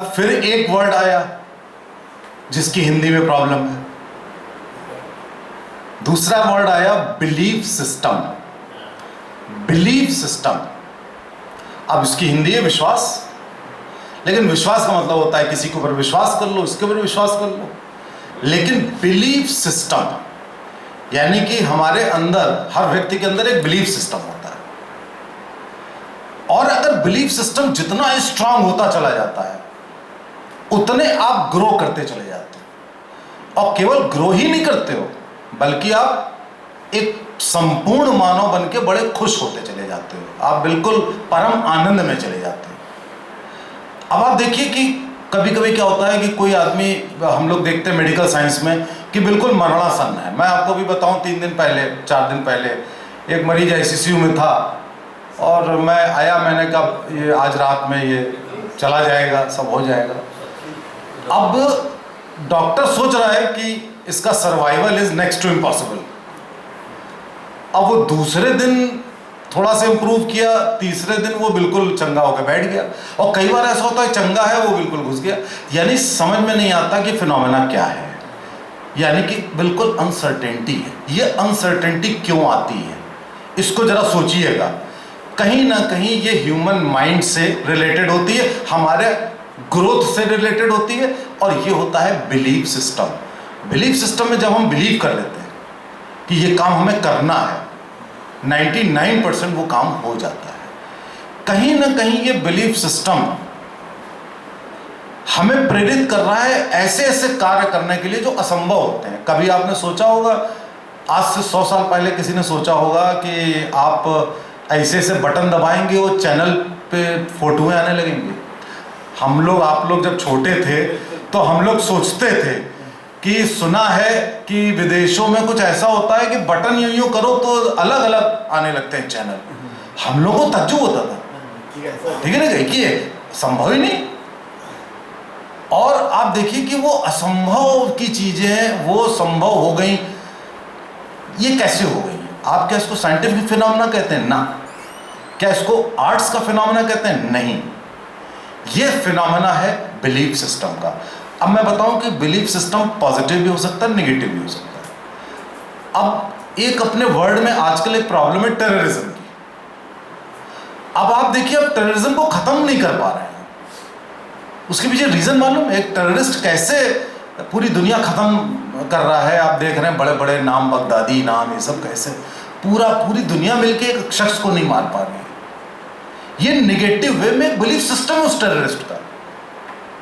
फिर एक वर्ड आया जिसकी हिंदी में प्रॉब्लम है। दूसरा वर्ड आया बिलीफ सिस्टम। बिलीफ सिस्टम, अब इसकी हिंदी है विश्वास, लेकिन विश्वास का मतलब होता है किसी के ऊपर विश्वास कर लो, इसके ऊपर विश्वास कर लो। लेकिन बिलीफ सिस्टम यानी कि हमारे अंदर, हर व्यक्ति के अंदर एक बिलीफ सिस्टम होता है, और अगर बिलीफ सिस्टम जितना स्ट्रांग होता चला जाता है उतने आप ग्रो करते चले जाते हो। और केवल ग्रो ही नहीं करते हो, बल्कि आप एक संपूर्ण मानव बन के बड़े खुश होते चले जाते हो। आप बिल्कुल परम आनंद में चले जाते हो। अब आप देखिए कि कभी कभी क्या होता है कि कोई आदमी, हम लोग देखते हैं मेडिकल साइंस में, कि बिल्कुल मरणासन है। मैं आपको भी बताऊं, 3 दिन पहले, 4 दिन पहले एक मरीज ICCU में था, और मैं आया, मैंने कहा ये आज रात में ये चला जाएगा, सब हो जाएगा। अब डॉक्टर सोच रहा है कि इसका survival is next to impossible. अब वो दूसरे दिन थोड़ा सा इंप्रूव किया, तीसरे दिन वो बिल्कुल चंगा होकर बैठ गया। और कई बार ऐसा होता है चंगा है वो बिल्कुल घुस गया। यानी समझ में नहीं आता कि फिनोमेना क्या है, यानी कि बिल्कुल अनसर्टेनिटी है। ये अनसर्टेनिटी क्यों आती है, इसको जरा सोचिएगा। कहीं ना कहीं ये ह्यूमन माइंड से रिलेटेड होती है, हमारे ग्रोथ से रिलेटेड होती है, और ये होता है बिलीफ सिस्टम। बिलीफ सिस्टम में जब हम बिलीव कर लेते हैं कि ये काम हमें करना है, 99% वो काम हो जाता है। कहीं ना कहीं ये बिलीफ सिस्टम हमें प्रेरित कर रहा है ऐसे ऐसे कार्य करने के लिए जो असंभव होते हैं। कभी आपने सोचा होगा, आज से 100 साल पहले किसी ने सोचा होगा कि आप ऐसे ऐसे बटन दबाएंगे वो चैनल पे फोटोएं आने लगेंगी। हम लोग, आप लोग जब छोटे थे तो हम लोग सोचते थे कि सुना है कि विदेशों में कुछ ऐसा होता है कि बटन यूं यूं करो तो अलग अलग आने लगते हैं चैनल। हम लोगों को तज्जुब होता था, ठीक है ना, कि संभव ही नहीं। और आप देखिए कि वो असंभव की चीजें वो संभव हो गई। ये कैसे हो गई? आप क्या इसको साइंटिफिक फिनोमेना कहते हैं? ना। क्या इसको आर्ट्स का फिनोमेना कहते हैं? नहीं। ये फिनोमेना है बिलीफ सिस्टम का। अब मैं बताऊं कि बिलीफ सिस्टम पॉजिटिव भी हो सकता है, नेगेटिव भी हो सकता है। अब एक अपने वर्ल्ड में आजकल एक प्रॉब्लम है टेररिज्म की। अब आप देखिए, अब टेररिज्म को खत्म नहीं कर पा रहे हैं। उसके पीछे रीजन मालूम? एक टेररिस्ट कैसे पूरी दुनिया खत्म कर रहा है। आप देख रहे हैं बड़े बड़े नाम, बगदादी नाम, ये सब कैसे पूरी दुनिया मिलके एक शख्स को नहीं मार पा रही है। ये निगेटिव वे में एक बिलीफ सिस्टम है उस टेररिस्ट का।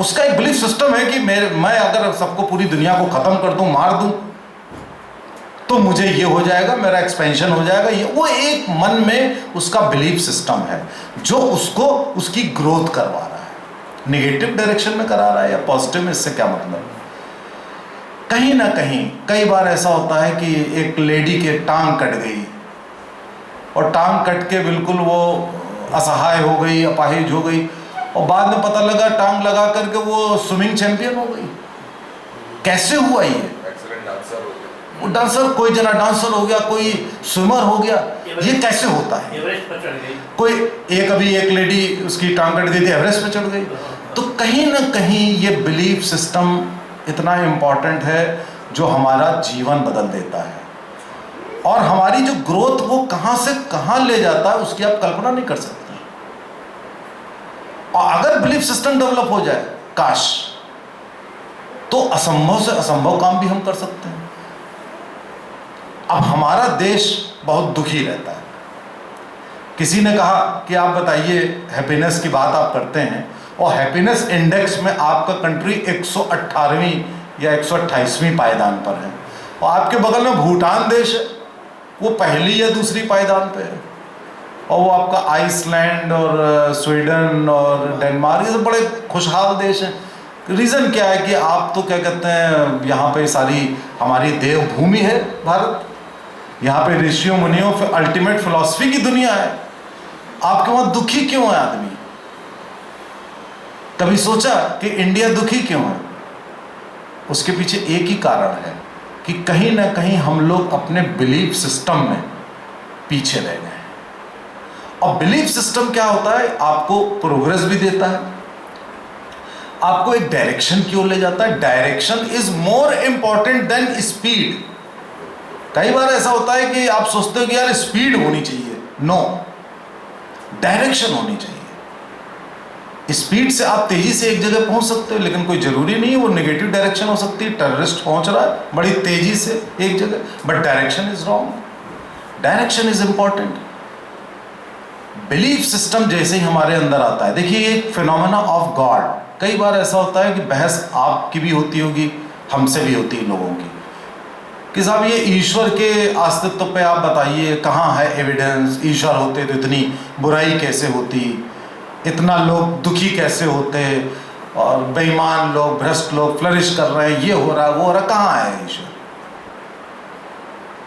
उसका एक बिलीफ सिस्टम है कि मैं अगर सबको, पूरी दुनिया को खत्म कर दूं, मार दूं, तो मुझे ये हो जाएगा, मेरा एक्सपेंशन हो जाएगा। ये वो एक मन में उसका बिलीफ सिस्टम है जो उसको उसकी ग्रोथ करवा रहा है। निगेटिव डायरेक्शन में करा रहा है या पॉजिटिव में, इससे क्या मतलब? कहीं ना कहीं कई बार ऐसा होता है कि एक लेडी के टांग कट गई, और टांग कट के बिल्कुल वो असहाय हो गई, अपाहिज हो गई, और बाद में पता लगा टांग लगा करके वो स्विमिंग चैंपियन हो गई। कैसे हुआ ये? वो डांसर, कोई जना डांसर हो गया, कोई स्विमर हो गया। ये कैसे होता है? एवरेस्ट पर चढ़ गई। कोई अभी एक लेडी, उसकी टांग कट गई थी, एवरेस्ट पे चढ़ गई। तो कहीं ना कहीं ये बिलीफ सिस्टम इतना इम्पॉर्टेंट है जो हमारा जीवन बदल देता है, और हमारी जो ग्रोथ वो कहां से कहां ले जाता है उसकी आप कल्पना नहीं कर सकते। और अगर बिलीफ सिस्टम डेवलप हो जाए, काश, तो असंभव से असंभव काम भी हम कर सकते हैं। अब हमारा देश बहुत दुखी रहता है। किसी ने कहा कि आप बताइए, हैप्पीनेस की बात आप करते हैं, और हैप्पीनेस इंडेक्स में आपका कंट्री 118वीं या 128वीं पायदान पर है, और आपके बगल में भूटान देश है, वो पहली या दूसरी पायदान पे है, और वो आपका आइसलैंड और स्वीडन और डेनमार्क, ये सब बड़े खुशहाल देश हैं। रीज़न क्या है कि आप तो क्या कहते हैं, यहाँ पे सारी हमारी देवभूमि है भारत, यहाँ पे ऋषियों मुनियों अल्टीमेट फिलॉसफी की दुनिया है। आपके वहाँ दुखी क्यों है आदमी? कभी सोचा कि इंडिया दुखी क्यों है? उसके पीछे एक ही कारण है कि कहीं ना कहीं हम लोग अपने बिलीफ सिस्टम में पीछे रह गए हैं। और बिलीफ सिस्टम क्या होता है? आपको प्रोग्रेस भी देता है, आपको एक डायरेक्शन की ओर ले जाता है। Direction is more important than speed. कई बार ऐसा होता है कि आप सोचते हो कि यार स्पीड होनी चाहिए, नो, डायरेक्शन होनी चाहिए। स्पीड से आप तेजी से एक जगह पहुंच सकते हो, लेकिन कोई जरूरी नहीं है वो नेगेटिव डायरेक्शन हो सकती है। टेररिस्ट पहुंच रहा है बड़ी तेजी से एक जगह, but direction is wrong. Direction is important. Belief system जैसे ही हमारे अंदर आता है, देखिए एक फिनोमेना ऑफ गॉड। कई बार ऐसा होता है कि बहस आपकी भी होती होगी, हमसे भी होती है लोगों की, कि साहब ये ईश्वर के अस्तित्व पे आप बताइए, कहाँ है एविडेंस? ईश्वर होते तो इतनी बुराई कैसे होती, इतना लोग दुखी कैसे होते, और बेईमान लोग, भ्रष्ट लोग फ्लरिश कर रहे हैं, ये हो रहा वो हो रहा, कहाँ है ईश्वर?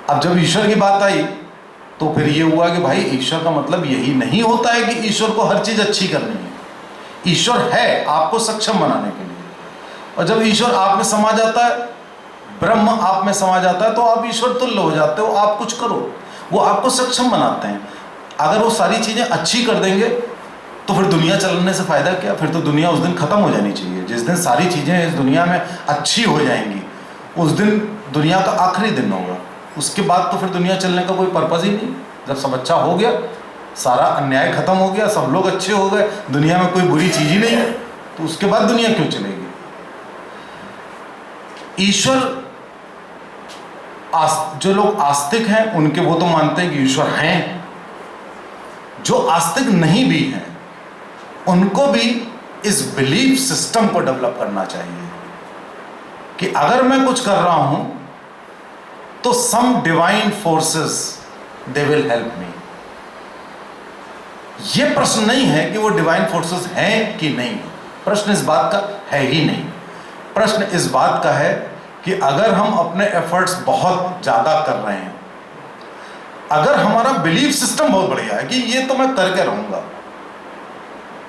अब जब ईश्वर की बात आई तो फिर ये हुआ कि भाई ईश्वर का मतलब यही नहीं होता है कि ईश्वर को हर चीज अच्छी करनी है। ईश्वर है आपको सक्षम बनाने के लिए, और जब ईश्वर आप में समा जाता है, ब्रह्म आप में समा जाता है, तो आप ईश्वर तुल्य हो जाते हो। आप कुछ करो, वो आपको सक्षम बनाते हैं। अगर वो सारी चीजें अच्छी कर देंगे तो फिर दुनिया चलने से फायदा क्या? फिर तो दुनिया उस दिन खत्म हो जानी चाहिए। जिस दिन सारी चीजें इस दुनिया में अच्छी हो जाएंगी, उस दिन दुनिया का आखिरी दिन होगा। उसके बाद तो फिर दुनिया चलने का कोई पर्पज ही नहीं। जब सब अच्छा हो गया, सारा अन्याय खत्म हो गया, सब लोग अच्छे हो गए, दुनिया में कोई बुरी चीज ही नहीं है, तो उसके बाद दुनिया क्यों चलेगी? ईश्वर, जो लोग आस्तिक हैं उनके, वो तो मानते हैं कि ईश्वर हैं। जो आस्तिक नहीं भी हैं उनको भी इस बिलीफ सिस्टम को डेवलप करना चाहिए कि अगर मैं कुछ कर रहा हूं तो some divine forces they will help me. यह प्रश्न नहीं है कि वो डिवाइन फोर्सेस हैं कि नहीं, प्रश्न इस बात का है ही नहीं। प्रश्न इस बात का है कि अगर हम अपने एफर्ट्स बहुत ज्यादा कर रहे हैं, अगर हमारा बिलीफ सिस्टम बहुत बढ़िया है कि ये तो मैं करके रहूंगा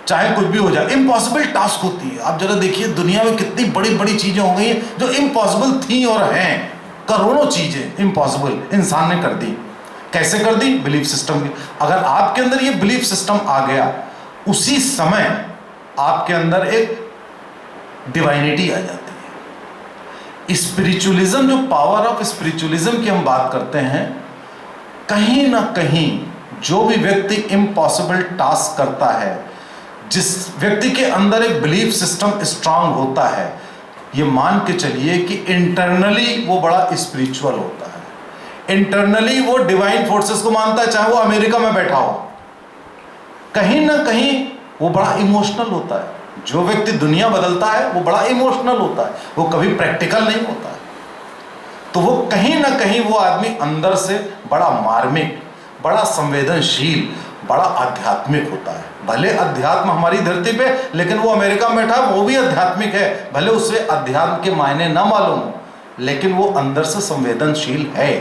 चाहे कुछ भी हो जाए, इम्पॉसिबल टास्क होती है। आप जरा देखिए दुनिया में कितनी बड़ी बड़ी चीजें हो गई हैं जो इम्पॉसिबल थी और हैं। करोड़ों चीजें इम्पॉसिबल इंसान ने कर दी। कैसे कर दी? बिलीफ सिस्टम की। अगर आपके अंदर ये बिलीफ सिस्टम आ गया, उसी समय आपके अंदर एक डिवाइनिटी आ जाती है। स्पिरिचुअलिज्म, जो पावर ऑफ स्पिरिचुअलिज्म की हम बात करते हैं, कहीं ना कहीं जो भी व्यक्ति इम्पॉसिबल टास्क करता है, जिस व्यक्ति के अंदर एक बिलीफ सिस्टम स्ट्रांग होता है, ये मान के चलिए कि इंटरनली वो बड़ा स्पिरिचुअल होता है। इंटरनली वो डिवाइन फोर्सेस को मानता है, चाहे वो अमेरिका में बैठा हो। कहीं ना कहीं वो बड़ा इमोशनल होता है। जो व्यक्ति दुनिया बदलता है वो बड़ा इमोशनल होता है, वो कभी प्रैक्टिकल नहीं होता है। तो वो कहीं ना कहीं वो आदमी अंदर से बड़ा मार्मिक, बड़ा संवेदनशील, बड़ा आध्यात्मिक होता है। भले अध्यात्म हमारी धरती पे, लेकिन वो अमेरिका में बैठा, वो भी आध्यात्मिक है। भले उसे अध्यात्म के मायने ना मालूम हो, लेकिन वो अंदर से संवेदनशील है।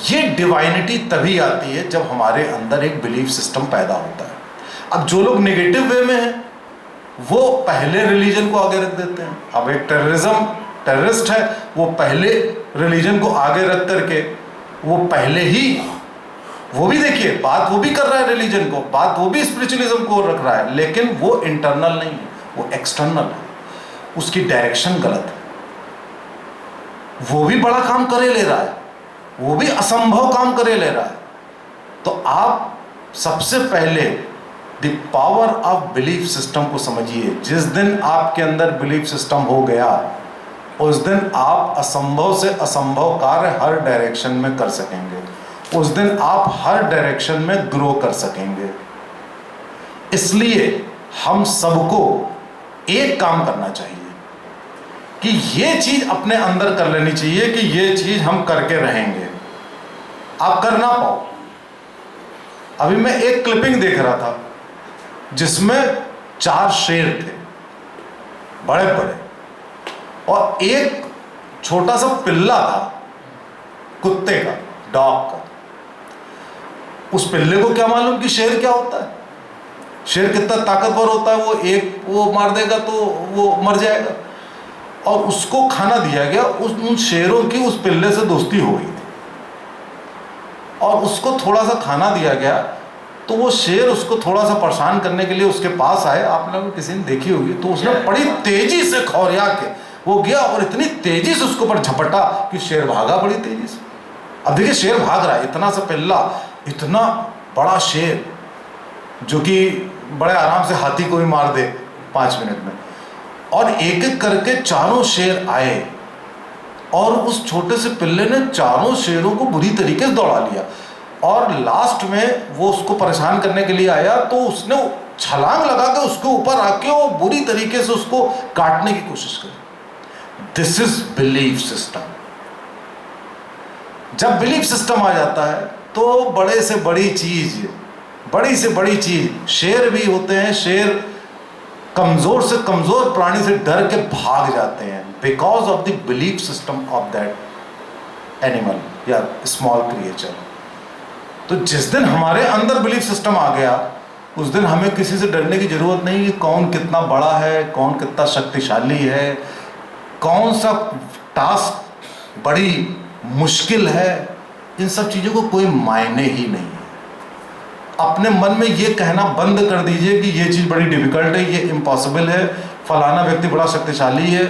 ये डिवाइनिटी तभी आती है जब हमारे अंदर एक बिलीफ सिस्टम पैदा होता है। अब जो लोग नेगेटिव वे में हैं, वो पहले रिलीजन को आगे रख देते हैं। अब एक टेररिस्ट है, वो पहले रिलीजन को आगे रख करके वो पहले ही, वो भी देखिए बात वो भी कर रहा है रिलीजन को, बात वो भी स्पिरिचुअलिज्म को रख रहा है, लेकिन वो इंटरनल नहीं है, वो एक्सटर्नल है। उसकी डायरेक्शन गलत है। वो भी बड़ा काम करे ले रहा है, वो भी असंभव काम करे ले रहा है। तो आप सबसे पहले the power of belief system को समझिए। जिस दिन आपके अंदर बिलीफ सिस्टम हो गया, उस दिन आप असंभव से असंभव कार्य हर डायरेक्शन में कर सकेंगे। उस दिन आप हर डायरेक्शन में ग्रो कर सकेंगे। इसलिए हम सबको एक काम करना चाहिए कि ये चीज अपने अंदर कर लेनी चाहिए कि ये चीज हम करके रहेंगे। आप कर ना पाओ। अभी मैं एक क्लिपिंग देख रहा था जिसमें 4 शेर थे, बड़े बड़े, और एक छोटा सा पिल्ला था कुत्ते का, डॉग का। उस पिल्ले को क्या मालूम कि शेर क्या होता है, शेर कितना ताकतवर होता है। वो मार देगा तो वो मर जाएगा। और उसको खाना दिया गया। उन शेरों की उस पिल्ले से दोस्ती हो गई थी, और उसको थोड़ा सा खाना दिया गया तो वो शेर उसको थोड़ा सा परेशान करने के लिए उसके पास आए, आप लोग किसी ने देखी होगी, तो उसने बड़ी तेजी से खौरिया के वो गया और इतनी तेजी से उसके ऊपर झपटा कि शेर भागा बड़ी तेजी से। अब देखिए शेर भाग रहा है, इतना सा पिल्ला, इतना बड़ा शेर जो कि बड़े आराम से हाथी को भी मार दे 5 मिनट में, और एक एक करके चारों शेर आए और उस छोटे से पिल्ले ने चारों शेरों को बुरी तरीके से दौड़ा लिया। और लास्ट में वो उसको परेशान करने के लिए आया तो उसने छलांग लगा के उसके ऊपर आके वो बुरी तरीके से उसको काटने की कोशिश करी। This is belief system. जब बिलीफ सिस्टम आ जाता है तो बड़े से बड़ी चीज, बड़ी से बड़ी चीज, शेर भी होते हैं, शेर कमजोर से कमजोर प्राणी से डर के भाग जाते हैं because of the belief system of that animal या स्मॉल क्रिएचर। तो जिस दिन हमारे अंदर बिलीफ सिस्टम आ गया उस दिन हमें किसी से डरने की जरूरत नहीं कि कौन कितना बड़ा है, कौन कितना शक्तिशाली है, कौन सा टास्क बड़ी मुश्किल है। इन सब चीज़ों को कोई मायने ही नहीं है। अपने मन में ये कहना बंद कर दीजिए कि ये चीज़ बड़ी डिफिकल्ट है, ये इम्पॉसिबल है, फलाना व्यक्ति बड़ा शक्तिशाली है,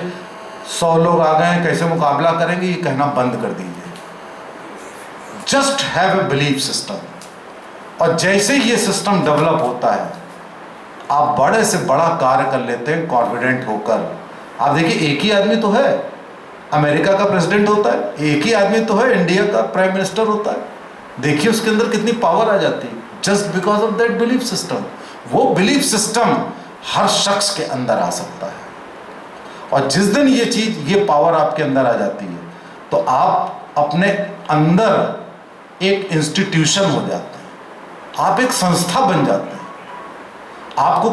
100 लोग आ गए हैं, कैसे मुकाबला करेंगे, ये कहना बंद कर दीजिए। Just have a belief system. और जैसे ये सिस्टम डेवलप होता है आप बड़े से बड़ा कार्य कर लेते हैं कॉन्फिडेंट होकर। आप देखिए एक ही आदमी तो है अमेरिका का प्रेसिडेंट होता है, एक ही आदमी तो है इंडिया का प्राइम मिनिस्टर होता है, देखिए उसके अंदर कितनी पावर आ जाती है just because of that belief system. वो बिलीफ सिस्टम हर शख्स के अंदर आ सकता है और जिस दिन ये चीज, ये पावर आपके अंदर आ जाती है तो आप अपने अंदर एक इंस्टीट्यूशन हो जाते हैं, आप एक संस्था बन जाते हैं। आपको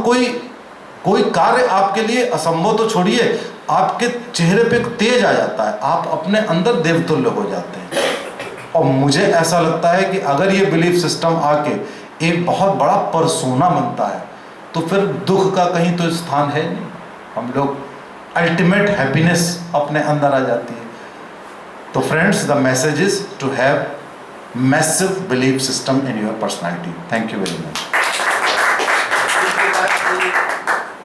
कोई कार्य आपके लिए असंभव तो छोड़िए, आपके चेहरे पे एक तेज आ जाता है, आप अपने अंदर देवतुल्य हो जाते हैं। और मुझे ऐसा लगता है कि अगर ये बिलीफ सिस्टम आके एक बहुत बड़ा परसोना बनता है तो फिर दुख का कहीं तो स्थान है नहीं। हम लोग अल्टीमेट हैप्पीनेस अपने अंदर आ जाती है। तो friends, the message is to have massive belief system in your personality. Thank you very much.